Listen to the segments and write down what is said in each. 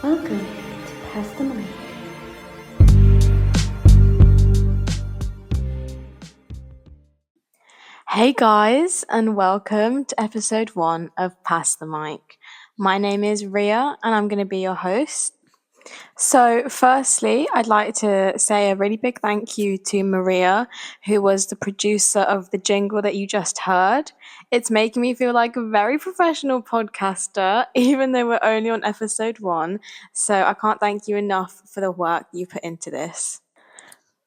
Welcome to Pass the Mic. Hey guys, and welcome to episode 1 of Pass the Mic. My name is Ria, and I'm going to be your host. So, firstly, I'd like to say a really big thank you to Maria, who was the producer of the jingle that you just heard. It's making me feel like a very professional podcaster, even though we're only on episode 1. So, I can't thank you enough for the work you put into this.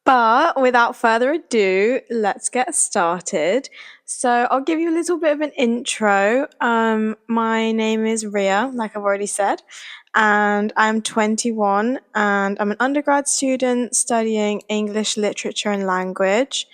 But without further ado, let's get started. So, I'll give you a little bit of an intro. My name is Ria, like I've already said, and I'm 21 and I'm an undergrad student studying English literature and language.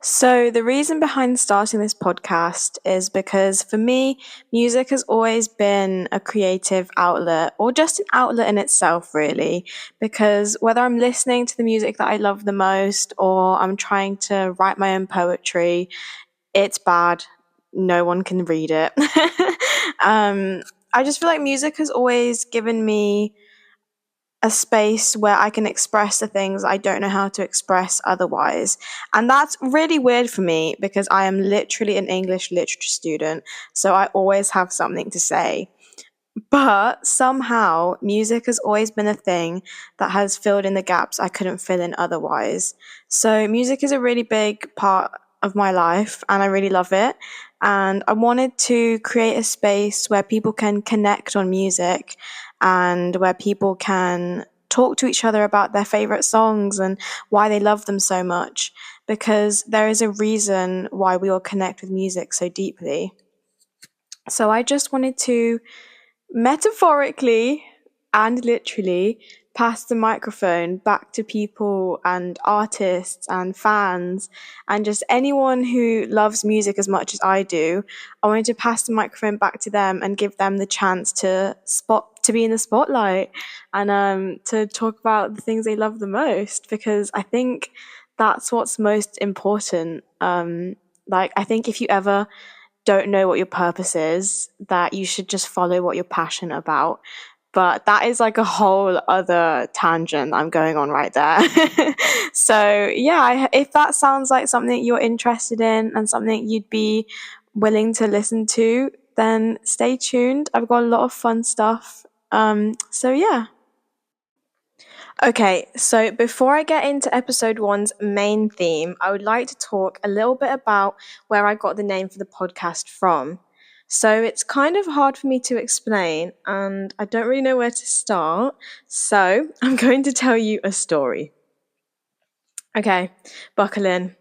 So, the reason behind starting this podcast is because for me, music has always been a creative outlet or just an outlet in itself, really. Because whether I'm listening to the music that I love the most or I'm trying to write my own poetry, it's bad. No one can read it. I just feel like music has always given me a space where I can express the things I don't know how to express otherwise. And that's really weird for me because I am literally an English literature student, so I always have something to say. But somehow, music has always been a thing that has filled in the gaps I couldn't fill in otherwise. So, music is a really big part of my life, and I really love it. And I wanted to create a space where people can connect on music and where people can talk to each other about their favorite songs and why they love them so much, because there is a reason why we all connect with music so deeply. So, I just wanted to metaphorically and literally pass the microphone back to people and artists and fans and just anyone who loves music as much as I do. I wanted to pass the microphone back to them and give them the chance to be in the spotlight and to talk about the things they love the most, because I think that's what's most important. I think if you ever don't know what your purpose is, that you should just follow what you're passionate about. But that is like a whole other tangent I'm going on right there. So, yeah, if that sounds like something you're interested in and something you'd be willing to listen to, then stay tuned. I've got a lot of fun stuff. So, yeah. Okay, so before I get into episode 1's main theme, I would like to talk a little bit about where I got the name for the podcast from. So it's kind of hard for me to explain, and I don't really know where to start. So I'm going to tell you a story. Okay, buckle in.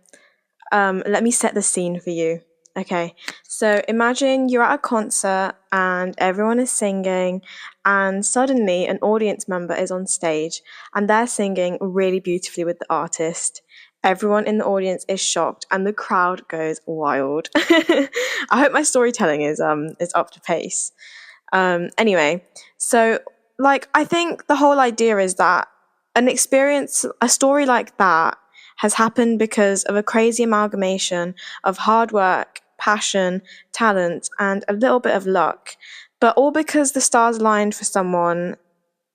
Let me set the scene for you. Okay, so imagine you're at a concert and everyone is singing, and suddenly an audience member is on stage and they're singing really beautifully with the artist. Everyone in the audience is shocked and the crowd goes wild. I hope my storytelling is up to pace. Anyway, so I think the whole idea is that a story like that has happened because of a crazy amalgamation of hard work, passion, talent, and a little bit of luck. But all because the stars aligned for someone,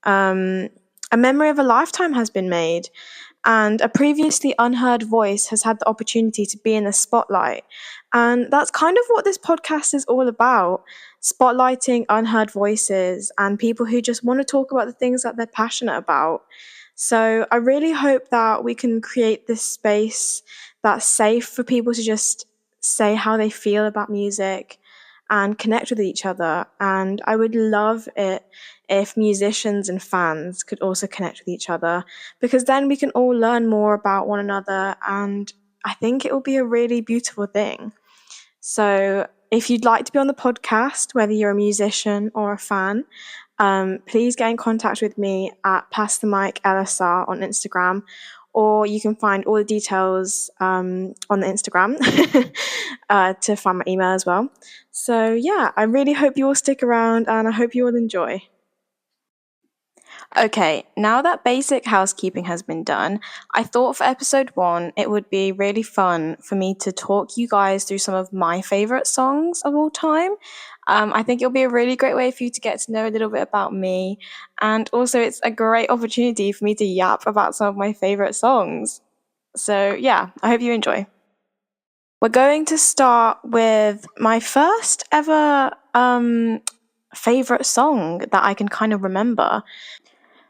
um, a memory of a lifetime has been made, and a previously unheard voice has had the opportunity to be in the spotlight. And that's kind of what this podcast is all about: spotlighting unheard voices and people who just want to talk about the things that they're passionate about. So I really hope that we can create this space that's safe for people to just say how they feel about music and connect with each other. And I would love it if musicians and fans could also connect with each other, because then we can all learn more about one another, and I think it will be a really beautiful thing. So if you'd like to be on the podcast, whether you're a musician or a fan, please get in contact with me at Pass the Mic LSR on Instagram, or you can find all the details on the Instagram to find my email as well. So yeah, I really hope you all stick around and I hope you all enjoy. Okay, now that basic housekeeping has been done, I thought for episode 1 it would be really fun for me to talk you guys through some of my favorite songs of all time. I think it'll be a really great way for you to get to know a little bit about me. And also, it's a great opportunity for me to yap about some of my favorite songs. So, yeah, I hope you enjoy. We're going to start with my first ever favorite song that I can kind of remember.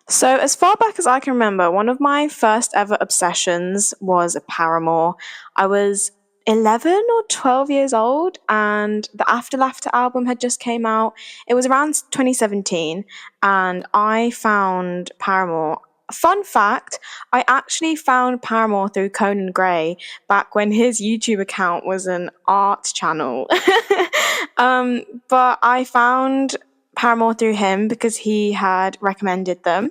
So, as far back as I can remember, one of my first ever obsessions was Paramore. I was 11 or 12 years old, and the After Laughter album had just came out. It was around 2017, and I found Paramore. Fun fact, I actually found Paramore through Conan Gray back when his YouTube account was an art channel. But I found Paramore through him because he had recommended them,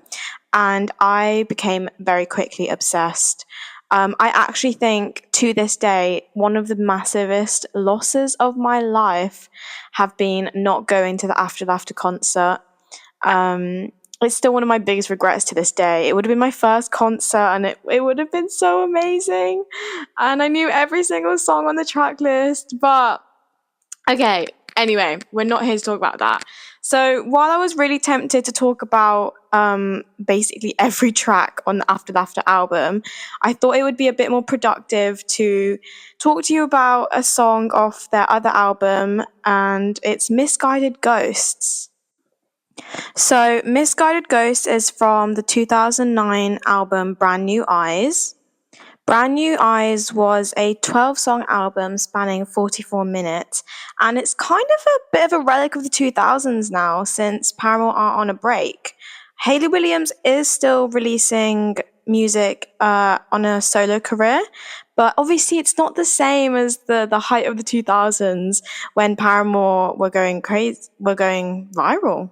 and I became very quickly obsessed. I actually think to this day, one of the massivest losses of my life have been not going to the After Laughter concert. Um, it's still one of my biggest regrets to this day. It would have been my first concert, and it would have been so amazing. And I knew every single song on the track list, but okay, anyway, we're not here to talk about that. So while I was really tempted to talk about basically every track on the After Laughter album, I thought it would be a bit more productive to talk to you about a song off their other album, and it's Misguided Ghosts. So Misguided Ghosts is from the 2009 album Brand New Eyes. Brand New Eyes was a 12-song album spanning 44 minutes, and it's kind of a bit of a relic of the 2000s now since Paramore are on a break. Hayley Williams is still releasing music on a solo career, but obviously it's not the same as the height of the 2000s when Paramore were going crazy, were going viral.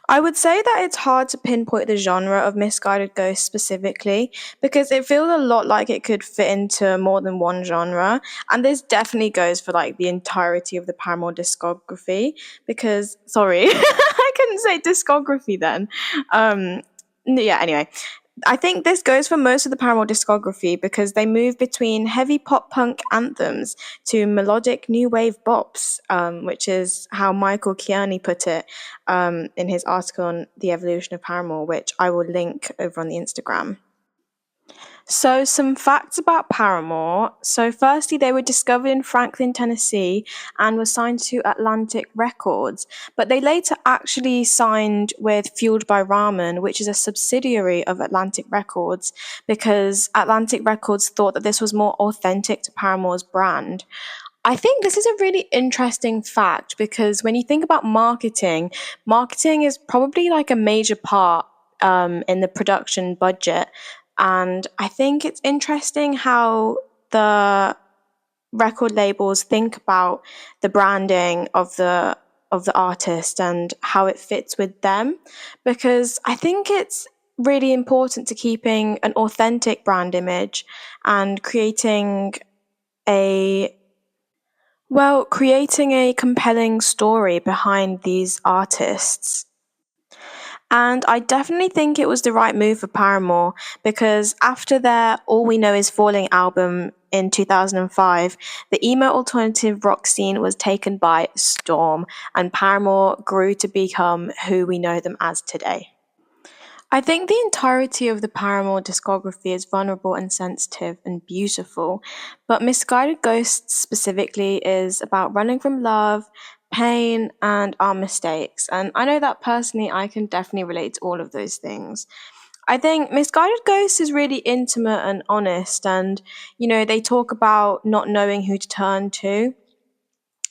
I would say that it's hard to pinpoint the genre of Misguided Ghosts specifically because it feels a lot like it could fit into more than one genre. And this definitely goes for like the entirety of the Paramore discography because, sorry, I couldn't say discography then. Yeah, anyway. I think this goes for most of the Paramore discography because they move between heavy pop punk anthems to melodic new wave bops, which is how Michael Kiani put it in his article on the evolution of Paramore, which I will link over on the Instagram. So, some facts about Paramore. So, firstly, they were discovered in Franklin, Tennessee, and were signed to Atlantic Records. But they later actually signed with Fueled by Ramen, which is a subsidiary of Atlantic Records, because Atlantic Records thought that this was more authentic to Paramore's brand. I think this is a really interesting fact because when you think about marketing, marketing is probably like a major part in the production budget. And I think it's interesting how the record labels think about the branding of the artist and how it fits with them because I think it's really important to keeping an authentic brand image and a creating a compelling story behind these artists. And I definitely think it was the right move for Paramore because after their All We Know Is Falling album in 2005, the emo alternative rock scene was taken by storm, and Paramore grew to become who we know them as today. I think the entirety of the Paramore discography is vulnerable and sensitive and beautiful, but Misguided Ghosts specifically is about running from love, pain, and our mistakes. And I know that personally, I can definitely relate to all of those things. I think Misguided Ghosts is really intimate and honest, and they talk about not knowing who to turn to.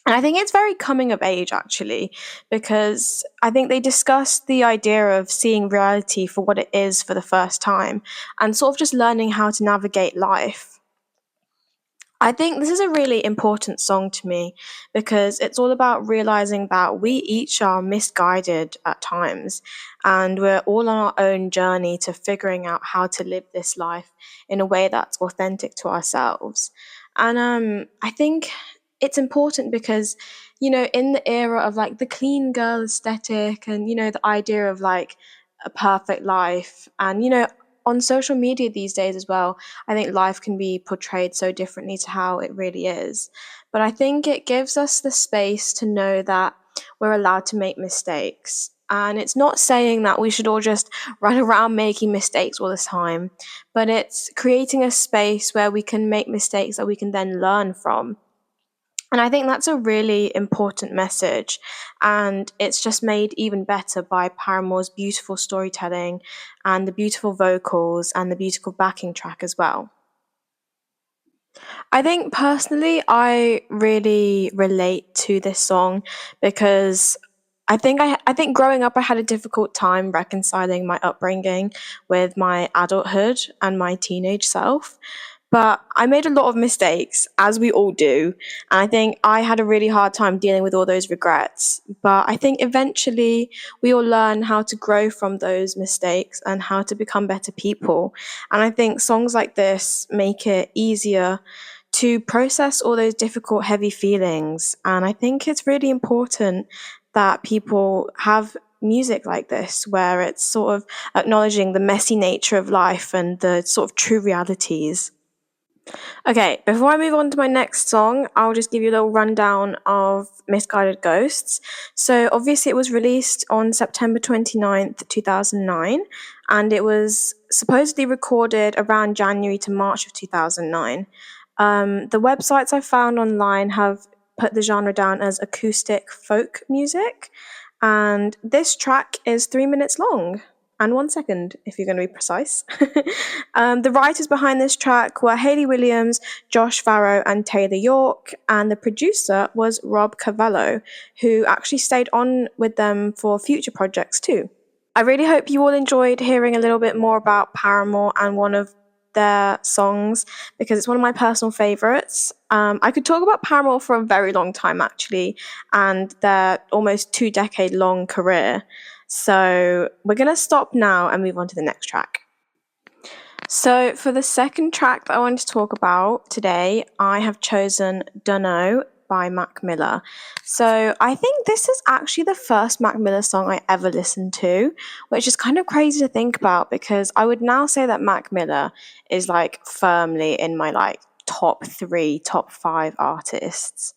And I think it's very coming of age, actually, because I think they discuss the idea of seeing reality for what it is for the first time and sort of just learning how to navigate life. I think this is a really important song to me because it's all about realizing that we each are misguided at times and we're all on our own journey to figuring out how to live this life in a way that's authentic to ourselves. And I think it's important because, in the era of like the clean girl aesthetic and, the idea of like a perfect life and, on social media these days as well, I think life can be portrayed so differently to how it really is. but I think it gives us the space to know that we're allowed to make mistakes. And it's not saying that we should all just run around making mistakes all the time, but it's creating a space where we can make mistakes that we can then learn from. And I think that's a really important message. And it's just made even better by Paramore's beautiful storytelling and the beautiful vocals and the beautiful backing track as well. I think personally, I really relate to this song because I think growing up, I had a difficult time reconciling my upbringing with my adulthood and my teenage self. But I made a lot of mistakes, as we all do. And I think I had a really hard time dealing with all those regrets. But I think eventually we all learn how to grow from those mistakes and how to become better people. And I think songs like this make it easier to process all those difficult, heavy feelings. And I think it's really important that people have music like this, where it's sort of acknowledging the messy nature of life and the sort of true realities. Okay, before I move on to my next song, I'll just give you a little rundown of Misguided Ghosts. So, obviously, it was released on September 29th, 2009, and it was supposedly recorded around January to March of 2009. The websites I found online have put the genre down as acoustic folk music, and this track is 3 minutes long and 1 second, if you're going to be precise. The writers behind this track were Hayley Williams, Josh Farrow, and Taylor York, and the producer was Rob Cavallo, who actually stayed on with them for future projects too. I really hope you all enjoyed hearing a little bit more about Paramore and one of their songs because it's one of my personal favorites. I could talk about Paramore for a very long time actually, and their almost 2 decade long career. So we're going to stop now and move on to the next track. So, for the second track that I want to talk about today, I have chosen Dunno by Mac Miller. So, I think this is actually the first Mac Miller song I ever listened to, which is kind of crazy to think about because I would now say that Mac Miller is like firmly in my like top 3, top 5 artists.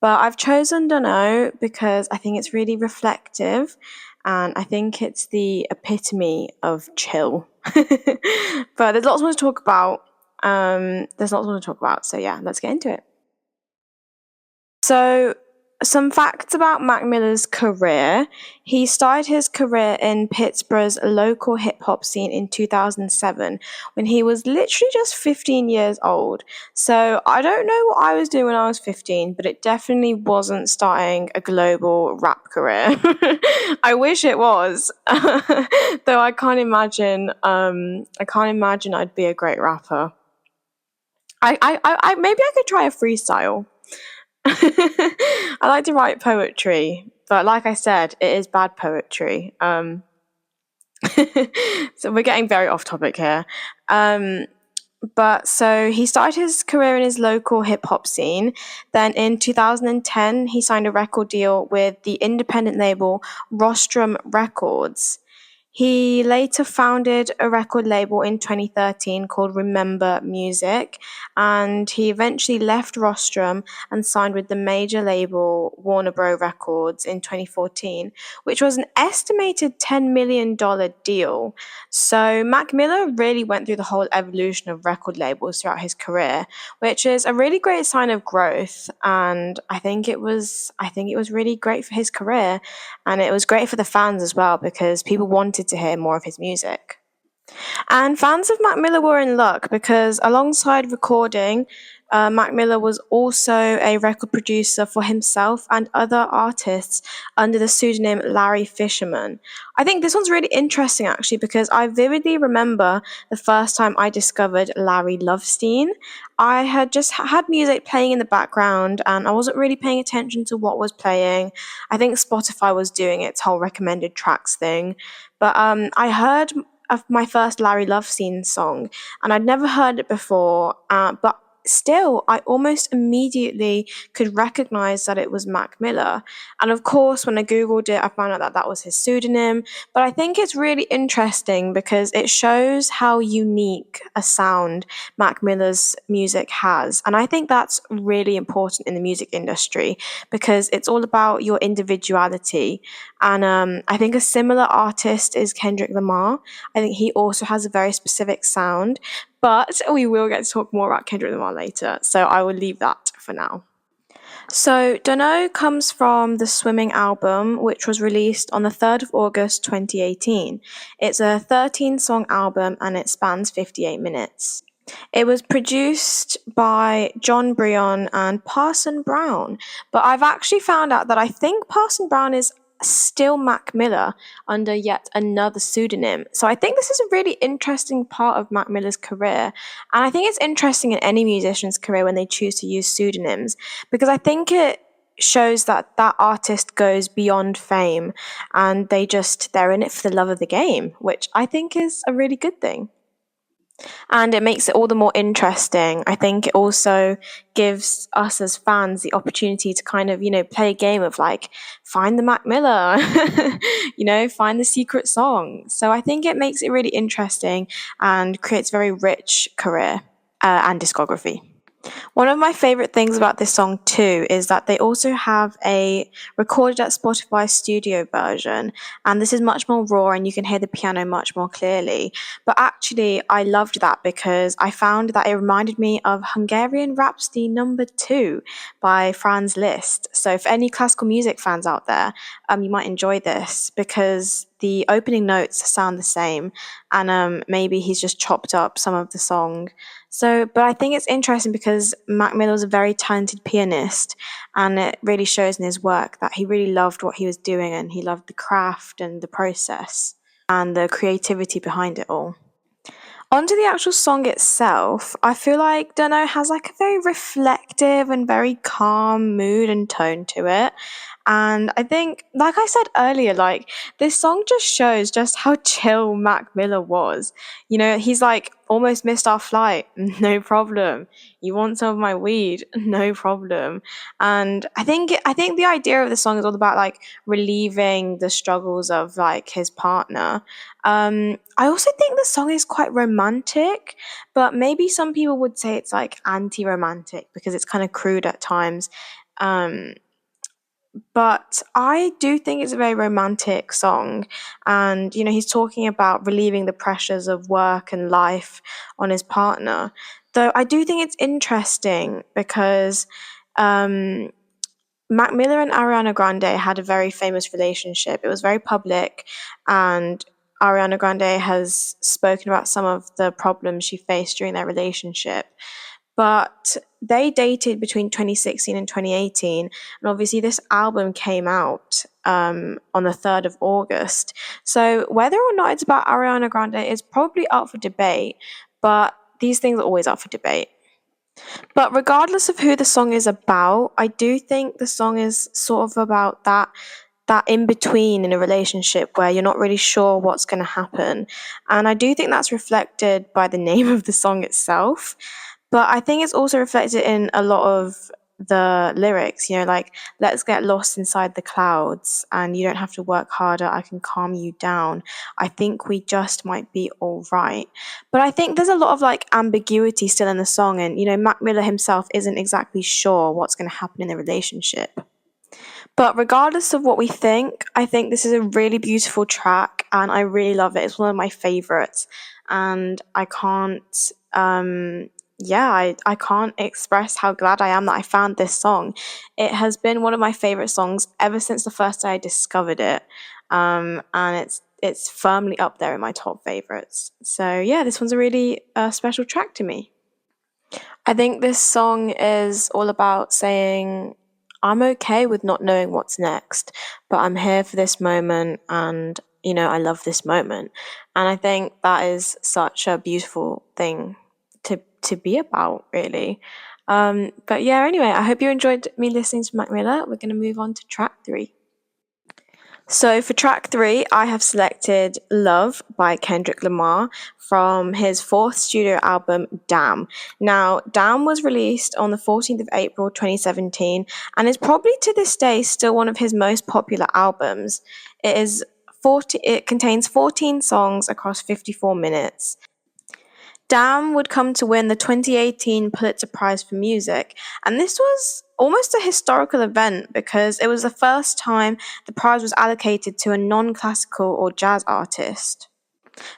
But I've chosen Dunno because I think it's really reflective and I think it's the epitome of chill. But there's lots more to talk about. So yeah, let's get into it. So, some facts about Mac Miller's career. He started his career in Pittsburgh's local hip hop scene in 2007 when he was literally just 15 years old. So, I don't know what I was doing when I was 15, but it definitely wasn't starting a global rap career. I wish it was. Though I can't imagine I'd be a great rapper. Maybe I could try a freestyle. I like to write poetry, but like I said, it is bad poetry. So we're getting very off topic here. But so he started his career in his local hip hop scene. Then in 2010, he signed a record deal with the independent label Rostrum Records. He later founded a record label in 2013 called Remember Music, and he eventually left Rostrum and signed with the major label Warner Bros. Records in 2014, which was an estimated $10 million deal. So Mac Miller really went through the whole evolution of record labels throughout his career, which is a really great sign of growth. And I think it was really great for his career, and it was great for the fans as well because people wanted to hear more of his music. And fans of Mac Miller were in luck because alongside recording, Mac Miller was also a record producer for himself and other artists under the pseudonym Larry Fisherman. I think this one's really interesting actually because I vividly remember the first time I discovered Larry Lovestein. I had just had music playing in the background and I wasn't really paying attention to what was playing. I think Spotify was doing its whole recommended tracks thing. But I heard of my first Larry Lovestein song, and I'd never heard it before. But still, I almost immediately could recognize that it was Mac Miller. And of course, when I Googled it, I found out that that was his pseudonym. But I think it's really interesting because it shows how unique a sound Mac Miller's music has. And I think that's really important in the music industry because it's all about your individuality. And I think a similar artist is Kendrick Lamar. I think he also has a very specific sound. But we will get to talk more about Kendrick Lamar later, so I will leave that for now. So, Dunno comes from the Swimming album, which was released on the 3rd of August 2018. It's a 13-song album and it spans 58 minutes. It was produced by John Brion and Parson Brown, but I've actually found out that I think Parson Brown is still Mac Miller under yet another pseudonym. So I think this is a really interesting part of Mac Miller's career. And I think it's interesting in any musician's career when they choose to use pseudonyms because I think it shows that that artist goes beyond fame and they're in it for the love of the game, which I think is a really good thing. And it makes it all the more interesting. I think it also gives us as fans the opportunity to kind of, play a game of like, find the Mac Miller, find the secret song. So I think it makes it really interesting and creates a very rich career and discography. One of my favorite things about this song too is that they also have a recorded at Spotify studio version, and this is much more raw and you can hear the piano much more clearly. But actually, I loved that because I found that it reminded me of Hungarian Rhapsody #2 by Franz Liszt. So for any classical music fans out there, you might enjoy this because the opening notes sound the same, and maybe he's just chopped up some of the song. So, but I think it's interesting because Mac Miller's a very talented pianist, and it really shows in his work that he really loved what he was doing and he loved the craft and the process and the creativity behind it all. Onto the actual song itself, I feel like Dunno has like a very reflective and very calm mood and tone to it. And I think, like I said earlier, like this song just shows just how chill Mac Miller was. He's like, almost missed our flight, no problem. You want some of my weed, no problem. And I think the idea of the song is all about like relieving the struggles of like his partner. I also think the song is quite romantic, but maybe some people would say it's like anti-romantic because it's kind of crude at times. Um, but I do think it's a very romantic song. And, he's talking about relieving the pressures of work and life on his partner. Though I do think it's interesting because um, Mac Miller and Ariana Grande had a very famous relationship. It was very public, and Ariana Grande has spoken about some of the problems she faced during their relationship. But they dated between 2016 and 2018, and obviously this album came out on the 3rd of August. So whether or not it's about Ariana Grande is probably up for debate, but these things are always up for debate. But regardless of who the song is about, I do think the song is sort of about that in between in a relationship where you're not really sure what's going to happen. And I do think that's reflected by the name of the song itself. But I think it's also reflected in a lot of the lyrics, like, let's get lost inside the clouds and you don't have to work harder. I can calm you down. I think we just might be all right. But I think there's a lot of like ambiguity still in the song. And, Mac Miller himself isn't exactly sure what's going to happen in the relationship. But regardless of what we think, I think this is a really beautiful track and I really love it. It's one of my favorites. And I can't, I can't express how glad I am that I found this song. It has been one of my favorite songs ever since the first day I discovered it. And it's firmly up there in my top favorites. So yeah, this one's a really special track to me. I think this song is all about saying, I'm okay with not knowing what's next, but I'm here for this moment and, I love this moment. And I think that is such a beautiful thing to be about, really. But yeah, anyway, I hope you enjoyed me listening to Mac Miller. We're going to move on to track 3. So for track 3, I have selected Love by Kendrick Lamar from his fourth studio album, Damn. Now, Damn was released on the 14th of April 2017 and is probably to this day still one of his most popular albums. It contains 14 songs across 54 minutes. Damn would come to win the 2018 Pulitzer Prize for Music, and this was almost a historical event because it was the first time the prize was allocated to a non-classical or jazz artist.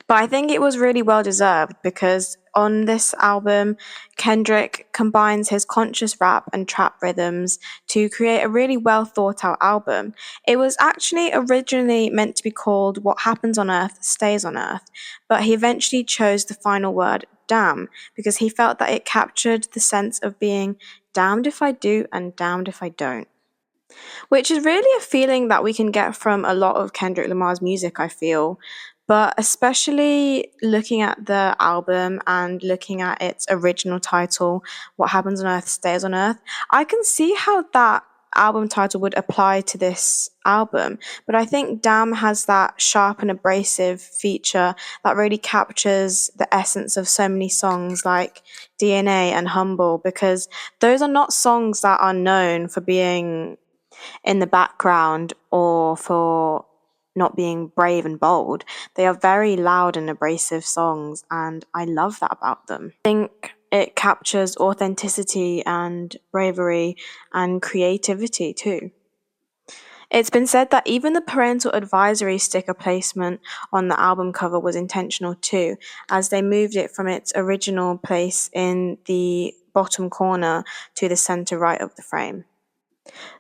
But I think it was really well deserved because on this album, Kendrick combines his conscious rap and trap rhythms to create a really well thought out album. It was actually originally meant to be called What Happens on Earth Stays on Earth, but he eventually chose the final word, damn, because he felt that it captured the sense of being damned if I do and damned if I don't. Which is really a feeling that we can get from a lot of Kendrick Lamar's music, I feel. But especially looking at the album and looking at its original title, What Happens on Earth Stays on Earth, I can see how that album title would apply to this album. But I think Damn has that sharp and abrasive feature that really captures the essence of so many songs like DNA and Humble, because those are not songs that are known for being in the background or for not being brave and bold. They are very loud and abrasive songs, and I love that about them. I think it captures authenticity and bravery and creativity too. It's been said that even the parental advisory sticker placement on the album cover was intentional too, as they moved it from its original place in the bottom corner to the center right of the frame.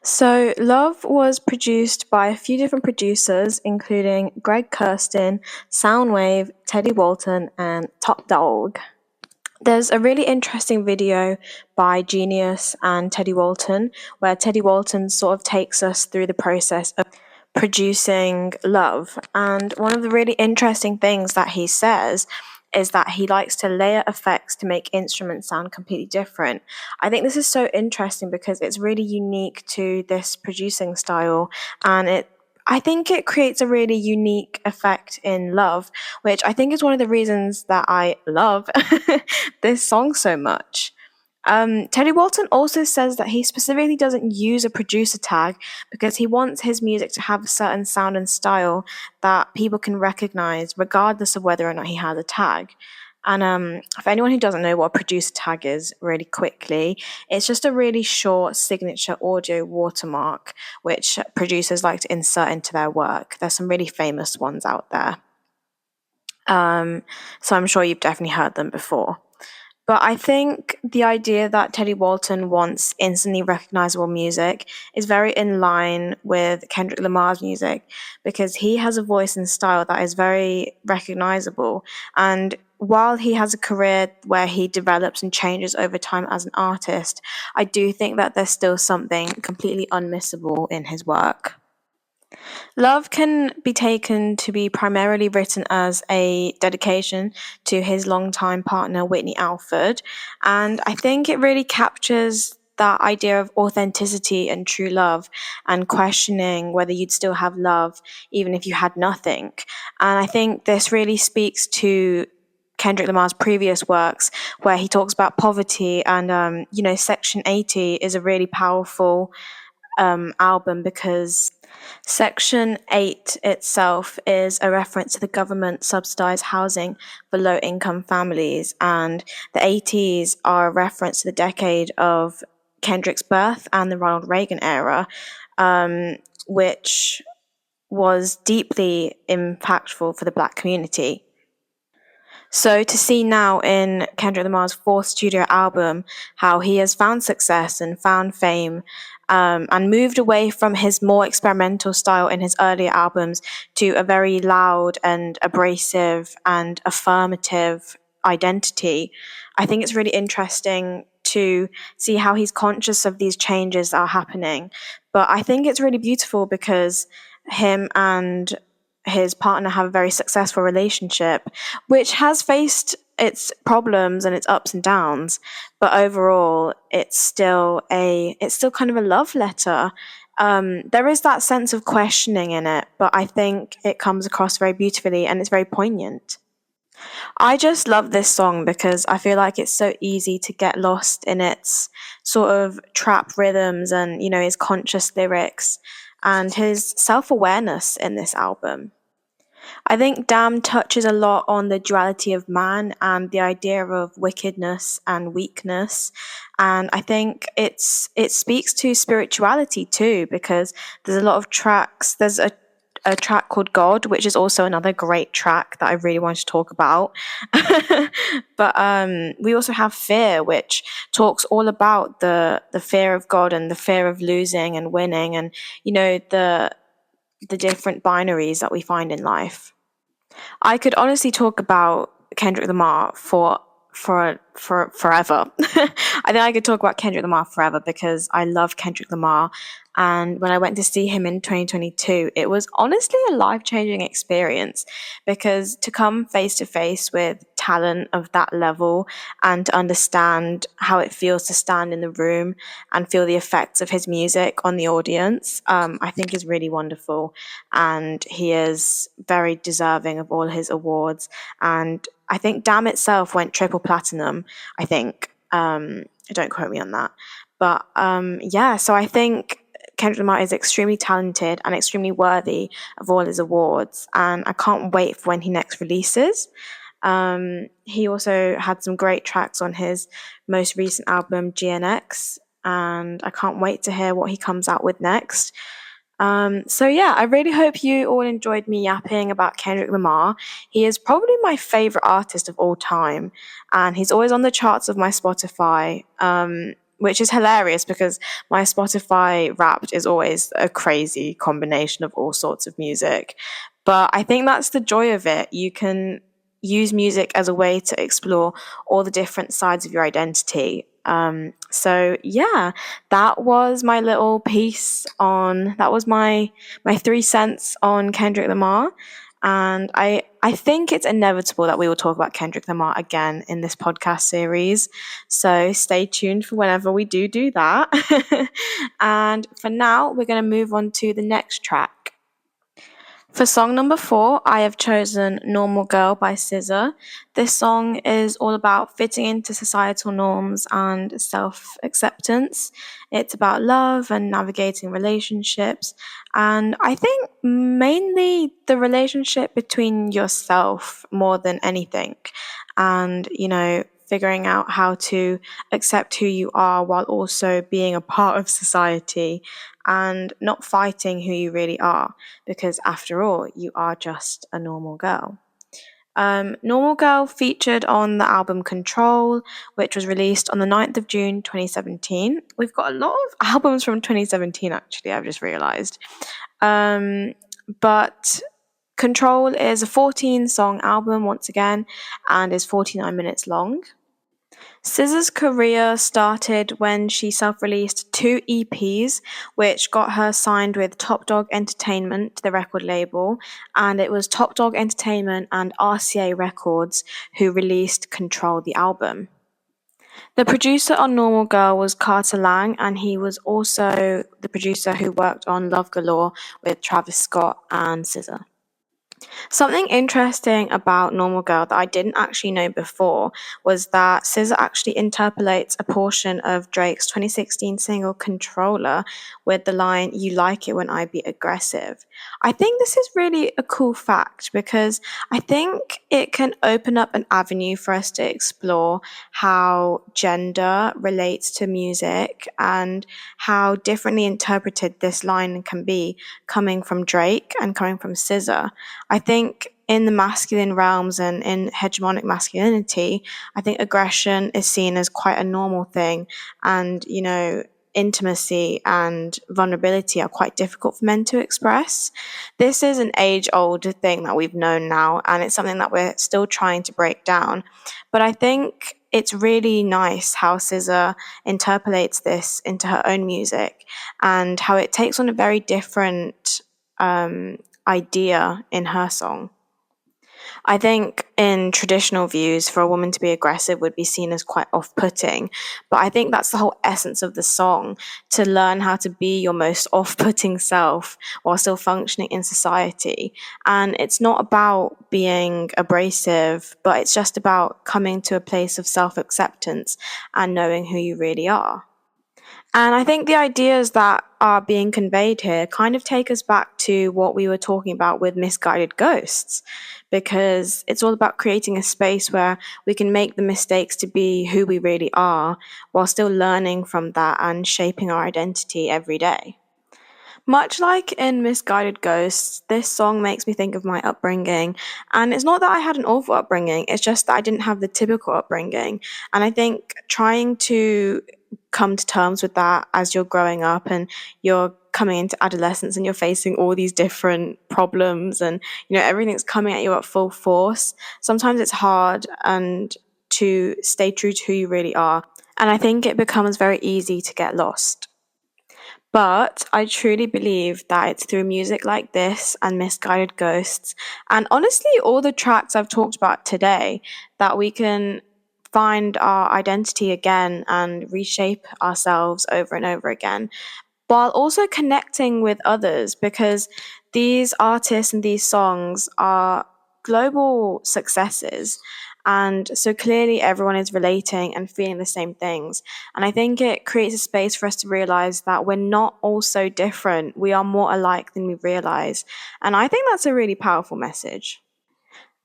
So, Love was produced by a few different producers, including Greg Kurstin, Soundwave, Teddy Walton, and Top Dog. There's a really interesting video by Genius and Teddy Walton, where Teddy Walton sort of takes us through the process of producing Love. And one of the really interesting things that he says is that he likes to layer effects to make instruments sound completely different. I think this is so interesting because it's really unique to this producing style, and I think it creates a really unique effect in Love, which I think is one of the reasons that I love this song so much. Teddy Walton also says that he specifically doesn't use a producer tag because he wants his music to have a certain sound and style that people can recognize regardless of whether or not he has a tag. And for anyone who doesn't know what a producer tag is, really quickly, it's just a really short signature audio watermark which producers like to insert into their work. There's some really famous ones out there. So I'm sure you've definitely heard them before. But I think the idea that Teddy Walton wants instantly recognizable music is very in line with Kendrick Lamar's music because he has a voice and style that is very recognizable. And while he has a career where he develops and changes over time as an artist, I do think that there's still something completely unmissable in his work. Love can be taken to be primarily written as a dedication to his longtime partner, Whitney Alford. And I think it really captures that idea of authenticity and true love and questioning whether you'd still have love even if you had nothing. And I think this really speaks to Kendrick Lamar's previous works where he talks about poverty and, Section 80 is a really powerful album because Section 8 itself is a reference to the government subsidized housing for low income families, and the 80s are a reference to the decade of Kendrick's birth and the Ronald Reagan era, which was deeply impactful for the Black community. So to see now in Kendrick Lamar's fourth studio album how he has found success and found fame and moved away from his more experimental style in his earlier albums to a very loud and abrasive and affirmative identity, I think it's really interesting to see how he's conscious of these changes that are happening. But I think it's really beautiful because him and his partner have a very successful relationship, which has faced its problems and its ups and downs, but overall, it's still kind of a love letter There is that sense of questioning in it, but I think it comes across very beautifully and it's very poignant. I just love this song because I feel like it's so easy to get lost in its sort of trap rhythms and, his conscious lyrics and his self awareness in this album. I think Damn touches a lot on the duality of man and the idea of wickedness and weakness. And I think it speaks to spirituality too, because there's a lot of tracks. There's a track called God, which is also another great track that I really want to talk about. But we also have Fear, which talks all about the fear of God and the fear of losing and winning, and the different binaries that we find in life. I could honestly talk about Kendrick Lamar for forever. I think I could talk about Kendrick Lamar forever because I love Kendrick Lamar. And when I went to see him in 2022, it was honestly a life-changing experience because to come face to face with talent of that level and to understand how it feels to stand in the room and feel the effects of his music on the audience, I think is really wonderful. And he is very deserving of all his awards. And I think Damn itself went triple platinum, I think. Don't quote me on that. But yeah, so I think Kendrick Lamar is extremely talented and extremely worthy of all his awards. And I can't wait for when he next releases. He also had some great tracks on his most recent album, GNX. And I can't wait to hear what he comes out with next. So yeah, I really hope you all enjoyed me yapping about Kendrick Lamar. He is probably my favorite artist of all time, and he's always on the charts of my Spotify, which is hilarious because my Spotify Wrapped is always a crazy combination of all sorts of music. But I think that's the joy of it. You can use music as a way to explore all the different sides of your identity. So yeah, that was my little piece on that was my 3 cents on Kendrick Lamar. And I think it's inevitable that we will talk about Kendrick Lamar again in this podcast series. So stay tuned for whenever we do that. And for now, we're going to move on to the next track. For song number 4, I have chosen Normal Girl by SZA. This song is all about fitting into societal norms and self-acceptance. It's about love and navigating relationships. And I think mainly the relationship between yourself more than anything. And, figuring out how to accept who you are while also being a part of society and not fighting who you really are, because after all, you are just a normal girl. Normal Girl featured on the album Control, which was released on the 9th of June 2017. We've got a lot of albums from 2017, actually, I've just realised. But Control is a 14-song album, once again, and is 49 minutes long. SZA's career started when she self-released 2 EPs, which got her signed with Top Dog Entertainment, the record label, and it was Top Dog Entertainment and RCA Records who released Control, the album. The producer on Normal Girl was Carter Lang, and he was also the producer who worked on Love Galore with Travis Scott and SZA. Something interesting about Normal Girl that I didn't actually know before was that SZA actually interpolates a portion of Drake's 2016 single Controller with the line, "You like it when I be aggressive." I think this is really a cool fact because I think it can open up an avenue for us to explore how gender relates to music and how differently interpreted this line can be coming from Drake and coming from SZA. I think in the masculine realms and in hegemonic masculinity, I think aggression is seen as quite a normal thing. And, intimacy and vulnerability are quite difficult for men to express. This is an age-old thing that we've known now, and it's something that we're still trying to break down. But I think it's really nice how SZA interpolates this into her own music and how it takes on a very different idea in her song. I think in traditional views, for a woman to be aggressive would be seen as quite off putting. But I think that's the whole essence of the song, to learn how to be your most off putting self while still functioning in society. And it's not about being abrasive, but it's just about coming to a place of self acceptance and knowing who you really are. And I think the ideas that are being conveyed here kind of take us back to what we were talking about with misguided ghosts, because it's all about creating a space where we can make the mistakes to be who we really are while still learning from that and shaping our identity every day. Much like in Misguided Ghosts, this song makes me think of my upbringing. And it's not that I had an awful upbringing, it's just that I didn't have the typical upbringing. And I think trying to come to terms with that as you're growing up and you're coming into adolescence and you're facing all these different problems and everything's coming at you at full force, sometimes it's hard and to stay true to who you really are. And I think it becomes very easy to get lost. But I truly believe that it's through music like this and Misguided Ghosts, and honestly, all the tracks I've talked about today, that we can find our identity again and reshape ourselves over and over again, while also connecting with others, because these artists and these songs are global successes. And so clearly everyone is relating and feeling the same things. And I think it creates a space for us to realize that we're not all so different. We are more alike than we realize. And I think that's a really powerful message.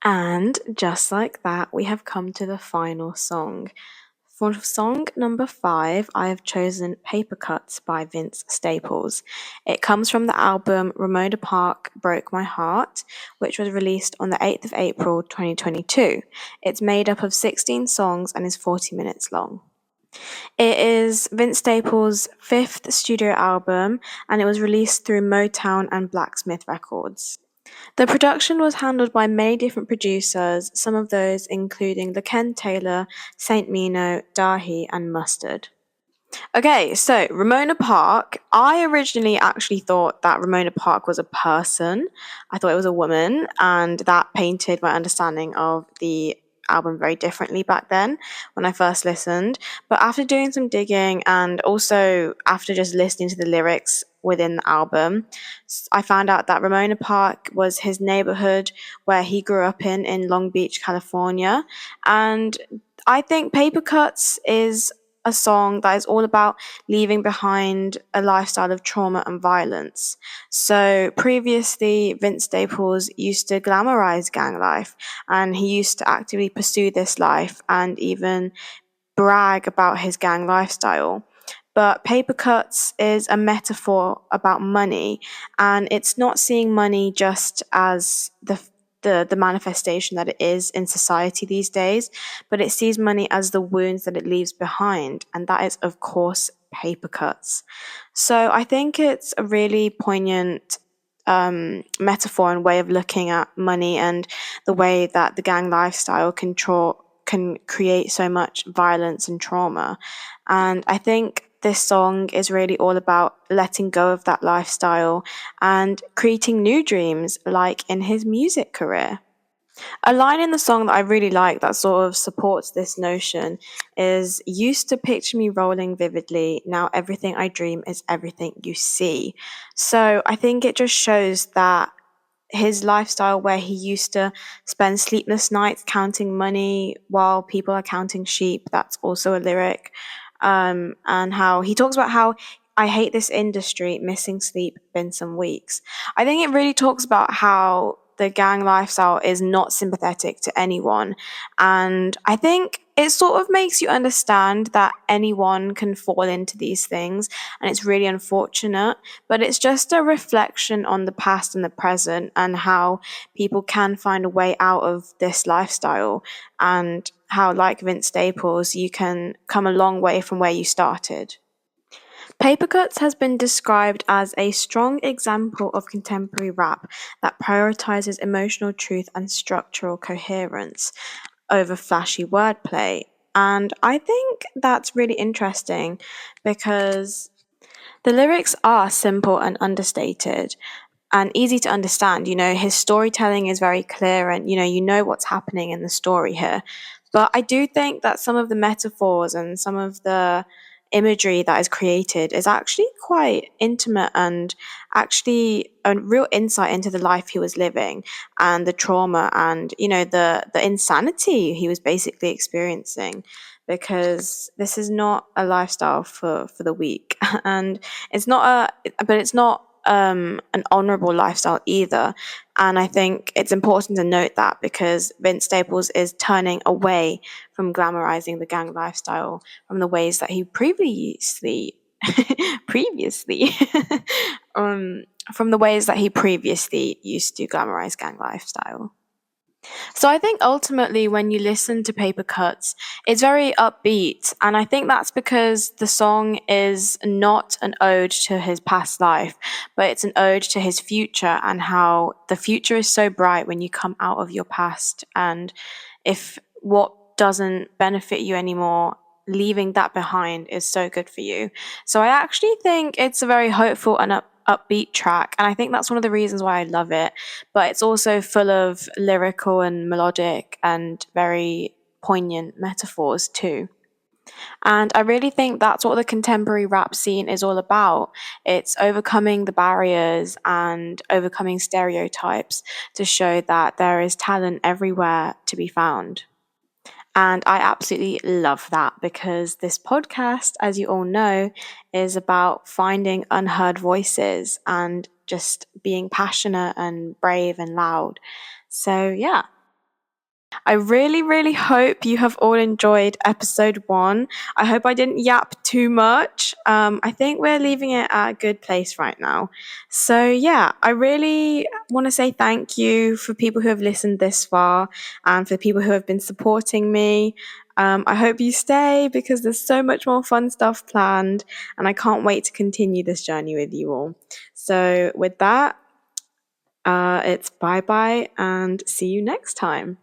And just like that, we have come to the final song. For song number 5, I have chosen Paper Cuts by Vince Staples. It comes from the album Ramona Park Broke My Heart, which was released on the 8th of April 2022. It's made up of 16 songs and is 40 minutes long. It is Vince Staples' 5th studio album, and it was released through Motown and Blacksmith Records. The production was handled by many different producers, some of those including Ken Taylor, Saint Mino, Dahi, and Mustard. Okay, so Ramona Park. I originally actually thought that Ramona Park was a person. I thought it was a woman, and that painted my understanding of the album very differently back then when I first listened. But after doing some digging and also after just listening to the lyrics within the album, I found out that Ramona Park was his neighborhood where he grew up in Long Beach, California. And I think Paper Cuts is a song that is all about leaving behind a lifestyle of trauma and violence. So previously, Vince Staples used to glamorize gang life, and he used to actively pursue this life and even brag about his gang lifestyle. But Paper Cuts is a metaphor about money, and it's not seeing money just as the manifestation that it is in society these days, but it sees money as the wounds that it leaves behind, and that is, of course, paper cuts. So I think it's a really poignant metaphor and way of looking at money and the way that the gang lifestyle can create so much violence and trauma. And I think this song is really all about letting go of that lifestyle and creating new dreams, like in his music career. A line in the song that I really like that sort of supports this notion is: used to picture me rolling vividly, now everything I dream is everything you see. So I think it just shows that his lifestyle, where he used to spend sleepless nights counting money while people are counting sheep, that's also a lyric. And how he talks about how I hate this industry, missing sleep, been some weeks. I think it really talks about how the gang lifestyle is not sympathetic to anyone. And I think it sort of makes you understand that anyone can fall into these things, and it's really unfortunate, but it's just a reflection on the past and the present and how people can find a way out of this lifestyle, and how, like Vince Staples, you can come a long way from where you started. Paper Cuts has been described as a strong example of contemporary rap that prioritizes emotional truth and structural coherence over flashy wordplay. And I think that's really interesting because the lyrics are simple and understated. and easy to understand. His storytelling is very clear, and you know what's happening in the story here. But I do think that some of the metaphors and some of the imagery that is created is actually quite intimate and actually a real insight into the life he was living and the trauma and the insanity he was basically experiencing, because this is not a lifestyle for the weak and it's not an honorable lifestyle either. And I think it's important to note that, because Vince Staples is turning away from glamorizing the gang lifestyle from the ways that he previously um from the ways that he previously used to glamorize gang lifestyle. So I think ultimately, when you listen to Paper Cuts, it's very upbeat. And I think that's because the song is not an ode to his past life, but it's an ode to his future, and how the future is so bright when you come out of your past. And if what doesn't benefit you anymore, leaving that behind is so good for you. So I actually think it's a very hopeful and upbeat track. And I think that's one of the reasons why I love it. But it's also full of lyrical and melodic and very poignant metaphors too. And I really think that's what the contemporary rap scene is all about. It's overcoming the barriers and overcoming stereotypes to show that there is talent everywhere to be found. And I absolutely love that, because this podcast, as you all know, is about finding unheard voices and just being passionate and brave and loud. So, yeah. I really, really hope you have all enjoyed episode 1. I hope I didn't yap too much. I think we're leaving it at a good place right now. So, yeah, I really want to say thank you for people who have listened this far and for people who have been supporting me. I hope you stay, because there's so much more fun stuff planned, and I can't wait to continue this journey with you all. So, with that, it's bye bye and see you next time.